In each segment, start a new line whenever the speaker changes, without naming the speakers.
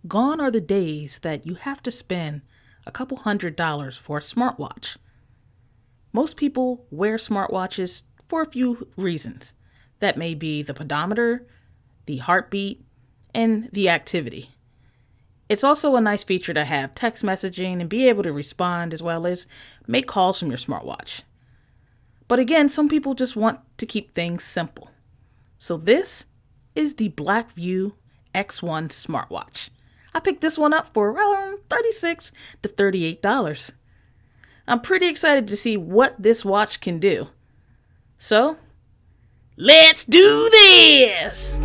Gone are the days that you have to spend a couple $100s for a smartwatch. Most people wear smartwatches for a few reasons. That may be the pedometer, the heartbeat, and the activity. It's also a nice feature to have text messaging and be able to respond as well as make calls from your smartwatch. But again, some people just want to keep things simple. So this is the Blackview X1 smartwatch. I picked this one up for around $36 to $38. I'm pretty excited to see what this watch can do. So, let's do this!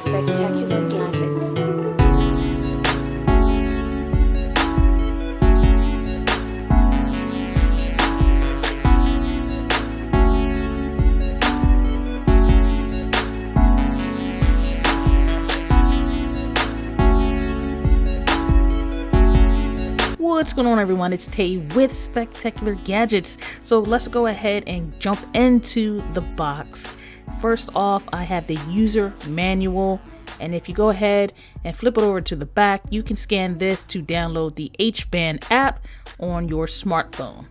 Spectacular gadgets.
What's going on, everyone? It's Tay with Spectacular Gadgets. So let's go ahead and jump into the box. First off, I have the user manual, and if you go ahead and flip it over to the back, you can scan this to download the H-band app on your smartphone.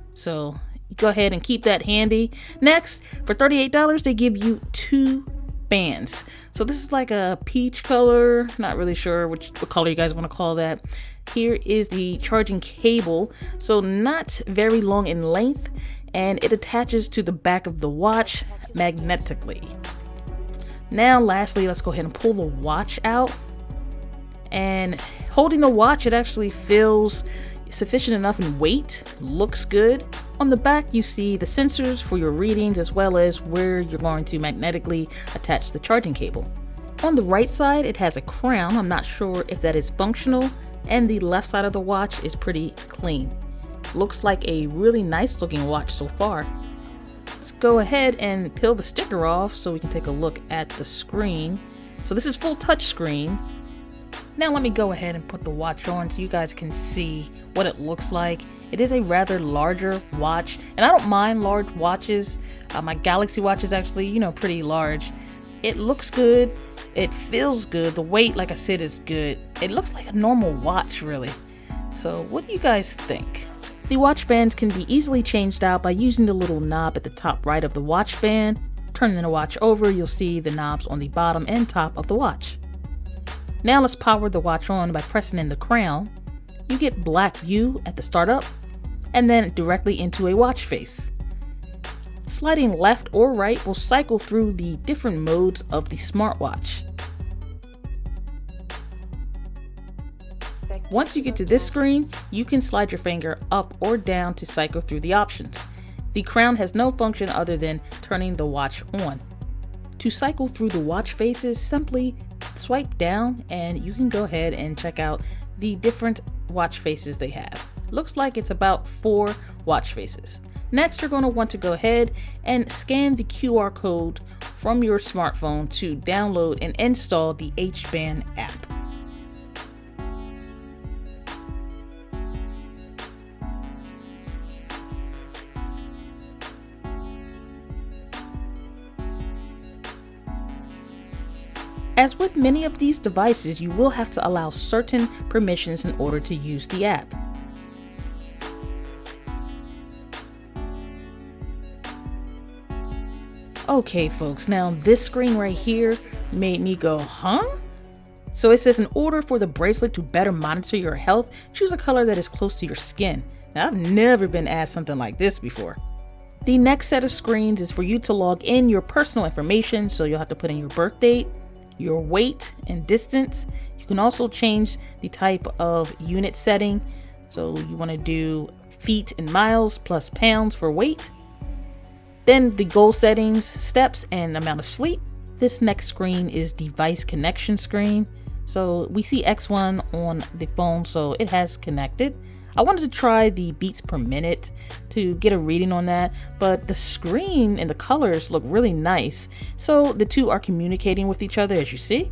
So you go ahead and keep that handy. Next, for $38, they give you 2 bands. So this is like a peach color, not really sure what color you guys want to call that. Here is the charging cable, so not very long in length, and it attaches to the back of the watch magnetically. Now lastly, let's go ahead and pull the watch out, and holding the watch, it actually feels sufficient enough in weight, looks good. On the back you see the sensors for your readings as well as where you're going to magnetically attach the charging cable. On the right side it has a crown, I'm not sure if that is functional, and the left side of the watch is pretty clean. Looks like a really nice looking watch so far. Let's go ahead and peel the sticker off so we can take a look at the screen. So this is full touch screen. Now let me go ahead and put the watch on so you guys can see what it looks like. It is a rather larger watch, and I don't mind large watches. My Galaxy watch is actually, pretty large. It looks good. It feels good. The weight, like I said, is good. It looks like a normal watch, really. So what do you guys think? The watch bands can be easily changed out by using the little knob at the top right of the watch band. Turning the watch over, you'll see the knobs on the bottom and top of the watch. Now let's power the watch on by pressing in the crown. You get Blackview at the startup, and then directly into a watch face. Sliding left or right will cycle through the different modes of the smartwatch. Once you get to this screen, you can slide your finger up or down to cycle through the options. The crown has no function other than turning the watch on. To cycle through the watch faces, simply swipe down and you can go ahead and check out the different watch faces they have. Looks like it's about 4 watch faces. Next, you're going to want to go ahead and scan the QR code from your smartphone to download and install the H-band app. As with many of these devices, you will have to allow certain permissions in order to use the app. Okay folks, now this screen right here made me go, huh? So it says, in order for the bracelet to better monitor your health, choose a color that is close to your skin. Now I've never been asked something like this before. The next set of screens is for you to log in your personal information, so you'll have to put in your birth date, your weight and distance. You can also change the type of unit setting. So you want to do feet in miles plus pounds for weight. Then the goal settings, steps, and amount of sleep. This next screen is device connection screen. So we see X1 on the phone, so it has connected. I wanted to try the beats per minute to get a reading on that, but the screen and the colors look really nice. So the two are communicating with each other, as you see.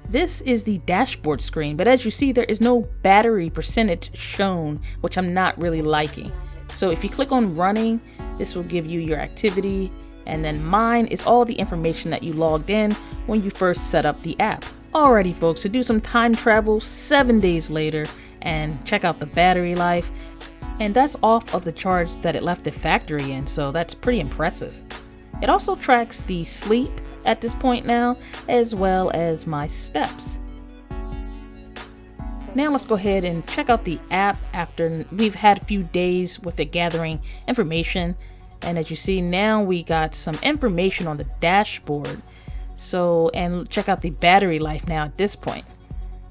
This is the dashboard screen, but as you see, there is no battery percentage shown, which I'm not really liking. So if you click on running, this will give you your activity, and then mine is all the information that you logged in when you first set up the app. Alrighty folks, to do some time travel 7 days later and check out the battery life, and that's off of the charge that it left the factory in, so that's pretty impressive. It also tracks the sleep at this point now, as well as my steps. Now let's go ahead and check out the app after we've had a few days with it gathering information. And as you see now, we got some information on the dashboard. So, and check out the battery life now at this point.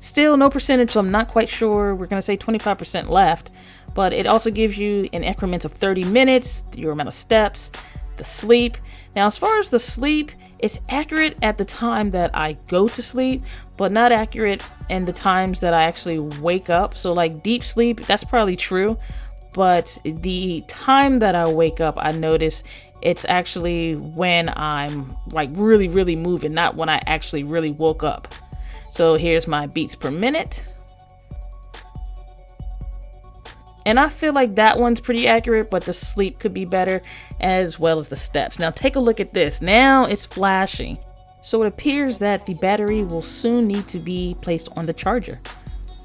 Still no percentage, so I'm not quite sure. We're gonna say 25% left, but it also gives you in increments of 30 minutes, your amount of steps, the sleep. Now, as far as the sleep, it's accurate at the time that I go to sleep, but not accurate in the times that I actually wake up. So like deep sleep, that's probably true. But the time that I wake up, I notice it's actually when I'm like really moving, not when I actually really woke up. So here's my beats per minute. And I feel like that one's pretty accurate, but the sleep could be better, as well as the steps. Now take a look at this. Now it's flashing. So it appears that the battery will soon need to be placed on the charger.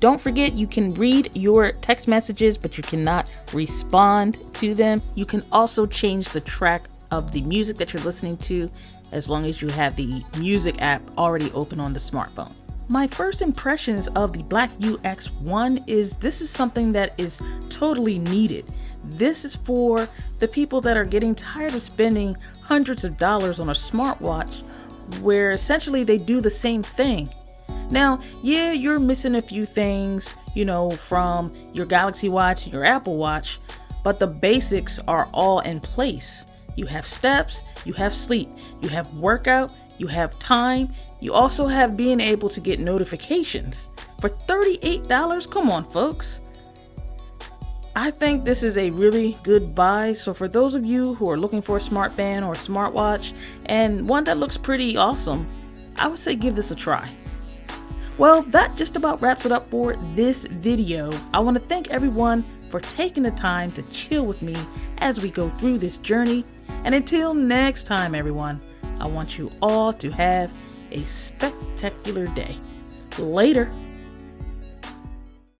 Don't forget, you can read your text messages, but you cannot respond to them. You can also change the track of the music that you're listening to, as long as you have the music app already open on the smartphone. My first impressions of the Blackview X1 is this is something that is totally needed. This is for the people that are getting tired of spending hundreds of dollars on a smartwatch where essentially they do the same thing. Now, yeah, you're missing a few things, you know, from your Galaxy Watch, your Apple Watch, but the basics are all in place. You have steps, you have sleep, you have workout, you have time. You also have being able to get notifications for $38. Come on, folks. I think this is a really good buy. So for those of you who are looking for a smart band or a smartwatch and one that looks pretty awesome, I would say give this a try. Well, that just about wraps it up for this video. I want to thank everyone for taking the time to chill with me as we go through this journey. And until next time, everyone, I want you all to have a spectacular day. Later.